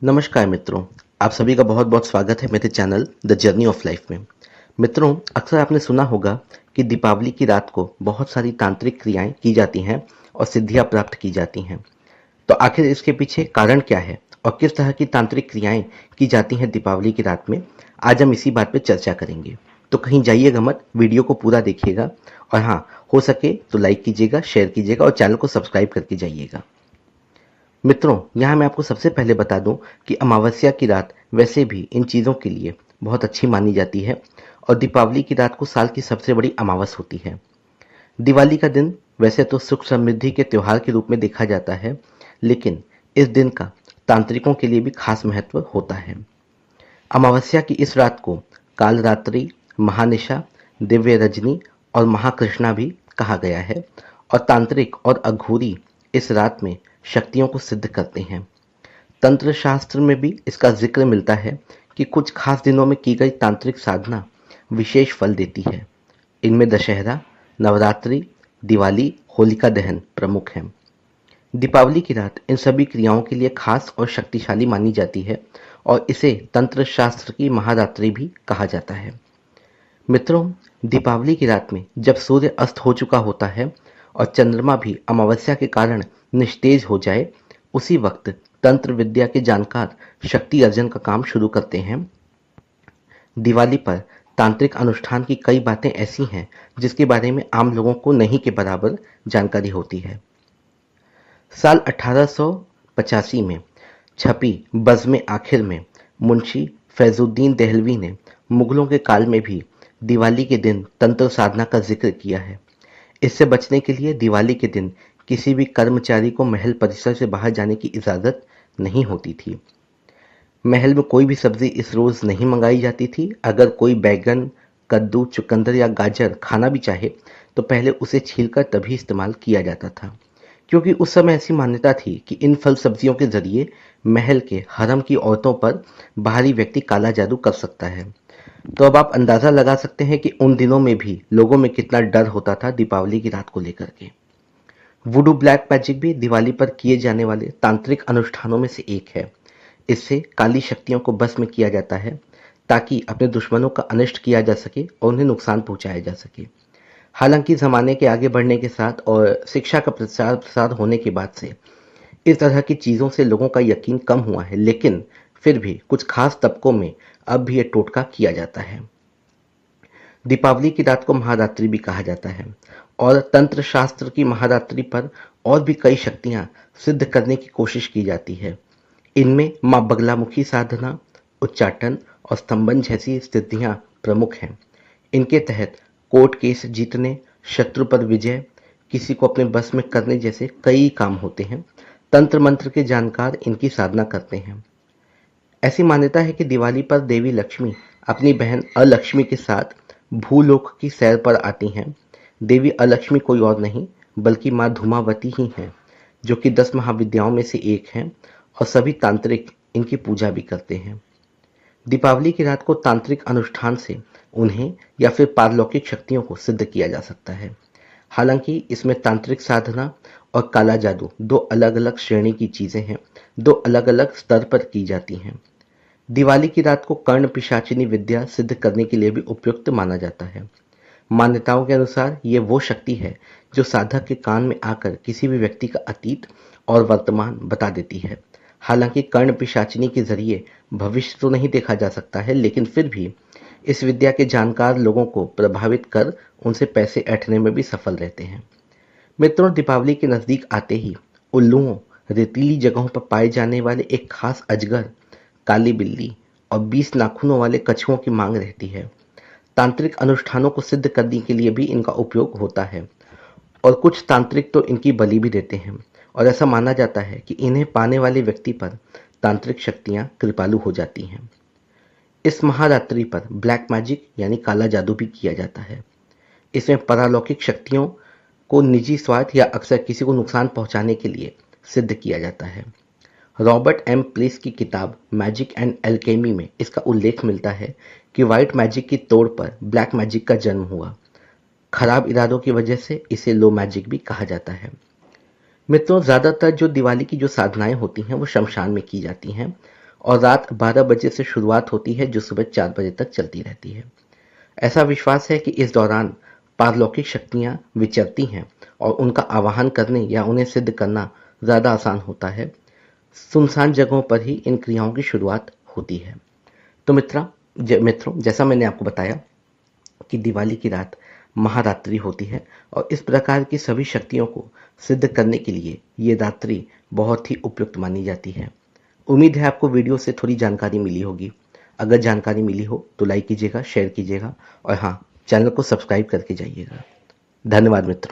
नमस्कार मित्रों। आप सभी का बहुत बहुत स्वागत है मेरे channel the journey of life में। मित्रों, अक्सर आपने सुना होगा कि दीपावली की रात को बहुत सारी तांत्रिक क्रियाएं की जाती हैं और सिद्धियां प्राप्त की जाती हैं। तो आखिर इसके पीछे कारण क्या है और किस तरह की तांत्रिक क्रियाएं की जाती हैं दीपावली की रात में, आज हम इसी बात पर चर्चा करेंगे। तो कहीं जाइएगा मत, वीडियो को पूरा देखिएगा और हाँ, हो सके तो लाइक कीजिएगा, शेयर कीजिएगा और चैनल को सब्सक्राइब करके जाइएगा। मित्रों, यहाँ मैं आपको सबसे पहले बता दूं कि अमावस्या की रात वैसे भी इन चीज़ों के लिए बहुत अच्छी मानी जाती है और दीपावली की रात को साल की सबसे बड़ी अमावस होती है। दिवाली का दिन वैसे तो सुख समृद्धि के त्योहार के रूप में देखा जाता है, लेकिन इस दिन का तांत्रिकों के लिए भी खास महत्व होता है। अमावस्या की इस रात को कालरात्रि, महानिशा, दिव्य रजनी और महाकृष्णा भी कहा गया है और तांत्रिक और अघोरी इस रात में शक्तियों को सिद्ध करते हैं। तंत्र शास्त्र में भी इसका जिक्र मिलता है कि कुछ खास दिनों में की गई तांत्रिक साधना विशेष फल देती है। इनमें दशहरा, नवरात्रि, दिवाली, होलिका दहन प्रमुख हैं। दीपावली की रात इन सभी क्रियाओं के लिए खास और शक्तिशाली मानी जाती है और इसे तंत्र शास्त्र की महारात्रि भी कहा जाता है। मित्रों, दीपावली की रात में जब सूर्य अस्त हो चुका होता है और चंद्रमा भी अमावस्या के कारण निस्तेज हो जाए, उसी वक्त तंत्र विद्या के जानकार शक्ति अर्जन का काम शुरू करते हैं। दिवाली पर तांत्रिक अनुष्ठान की कई बातें ऐसी हैं जिसके बारे में आम लोगों को नहीं के बराबर जानकारी होती है। साल 1885 में छपी बज़्म आखिर में मुंशी फैजुद्दीन दहलवी ने मुगलों के काल में भी दिवाली के दिन तंत्र साधना का जिक्र किया है। इससे बचने के लिए दिवाली के दिन किसी भी कर्मचारी को महल परिसर से बाहर जाने की इजाज़त नहीं होती थी। महल में कोई भी सब्जी इस रोज़ नहीं मंगाई जाती थी। अगर कोई बैगन, कद्दू, चुकंदर या गाजर खाना भी चाहे तो पहले उसे छीलकर तभी इस्तेमाल किया जाता था, क्योंकि उस समय ऐसी मान्यता थी कि इन फल सब्जियों के जरिए महल के हरम की औरतों पर बाहरी व्यक्ति काला जादू कर सकता है। तो अब आप अंदाजा लगा सकते हैं कि उन दिनों में भी लोगों में कितना डर होता था दीपावली की रात को लेकर के। वुडू ब्लैक मैजिक भी दिवाली पर किए जाने वाले तांत्रिक अनुष्ठानों में से एक है। इससे काली शक्तियों को बस में किया जाता है ताकि अपने दुश्मनों का अनिष्ट किया जा सके और उन्हें नुकसान पहुंचाया जा सके। हालांकि जमाने के आगे बढ़ने के साथ और शिक्षा का प्रचार प्रसार होने के बाद से इस तरह की चीज़ों से लोगों का यकीन कम हुआ है, लेकिन फिर भी कुछ खास तबकों में अब भी ये टोटका किया जाता है। दीपावली की रात को महारात्रि भी कहा जाता है और तंत्र शास्त्र की महारात्रि पर और भी कई शक्तियां सिद्ध करने की कोशिश की जाती है। इनमें माँ बगलामुखी साधना, उच्चाटन और स्तंभन जैसी सिद्धियां प्रमुख हैं। इनके तहत कोर्ट केस जीतने, शत्रु पर विजय, किसी को अपने बस में करने जैसे कई काम होते हैं। तंत्र मंत्र के जानकार इनकी साधना करते हैं। ऐसी मान्यता है कि दिवाली पर देवी लक्ष्मी अपनी बहन अलक्ष्मी के साथ भूलोक की सैर पर आती हैं। देवी अलक्ष्मी कोई और नहीं बल्कि माँ धूमावती ही हैं, जो कि 10 महाविद्याओं में से एक हैं और सभी तांत्रिक इनकी पूजा भी करते हैं। दीपावली की रात को तांत्रिक अनुष्ठान से उन्हें या फिर पारलौकिक शक्तियों को सिद्ध किया जा सकता है। हालांकि इसमें तांत्रिक साधना और काला जादू दो अलग अलग श्रेणी की चीजें हैं, दो अलग अलग स्तर पर की जाती हैं। दिवाली की रात को कर्ण पिशाचिनी विद्या सिद्ध करने के लिए भी उपयुक्त माना जाता है। मान्यताओं के अनुसार ये वो शक्ति है जो साधक के कान में आकर किसी भी व्यक्ति का अतीत और वर्तमान बता देती है। हालांकि कर्ण पिशाचिनी के जरिए भविष्य तो नहीं देखा जा सकता है, लेकिन फिर भी इस विद्या के जानकार लोगों को प्रभावित कर उनसे पैसे ऐंठने में भी सफल रहते हैं। मित्रों, दीपावली के नजदीक आते ही उल्लुओं, रेतीली जगहों पर पाए जाने वाले एक खास अजगर, काली बिल्ली और 20 नाखूनों वाले कछुओं की मांग रहती है। तांत्रिक अनुष्ठानों को सिद्ध करने के लिए भी इनका उपयोग होता है और कुछ तांत्रिक तो इनकी बलि भी देते हैं और ऐसा माना जाता है कि इन्हें पाने वाले व्यक्ति पर तांत्रिक शक्तियां कृपालु हो जाती हैं। इस महारात्रि पर ब्लैक मैजिक यानी काला जादू भी किया जाता है। इसमें पारलौकिक शक्तियों को निजी स्वार्थ या अक्सर किसी को नुकसान पहुंचाने के लिए सिद्ध किया जाता है। रॉबर्ट एम प्लेस की किताब मैजिक एंड एल्केमी में इसका उल्लेख मिलता है कि व्हाइट मैजिक की तोड़ पर ब्लैक मैजिक का जन्म हुआ। खराब इरादों की वजह से इसे लो मैजिक भी कहा जाता है। मित्रों, ज्यादातर जो दिवाली की जो साधनाएं होती हैं वो शमशान में की जाती हैं और रात 12 बजे से शुरुआत होती है जो सुबह 4 बजे तक चलती रहती है। ऐसा विश्वास है कि इस दौरान पारलौकिक शक्तियां विचरती हैं और उनका आवाहन करने या उन्हें सिद्ध करना ज़्यादा आसान होता है। सुनसान जगहों पर ही इन क्रियाओं की शुरुआत होती है। तो मित्रों, जैसा मैंने आपको बताया कि दिवाली की रात महारात्रि होती है और इस प्रकार की सभी शक्तियों को सिद्ध करने के लिए ये रात्रि बहुत ही उपयुक्त मानी जाती है। उम्मीद है आपको वीडियो से थोड़ी जानकारी मिली होगी। अगर जानकारी मिली हो तो लाइक कीजिएगा, शेयर कीजिएगा और हाँ, चैनल को सब्सक्राइब करके जाइएगा। धन्यवाद मित्रों।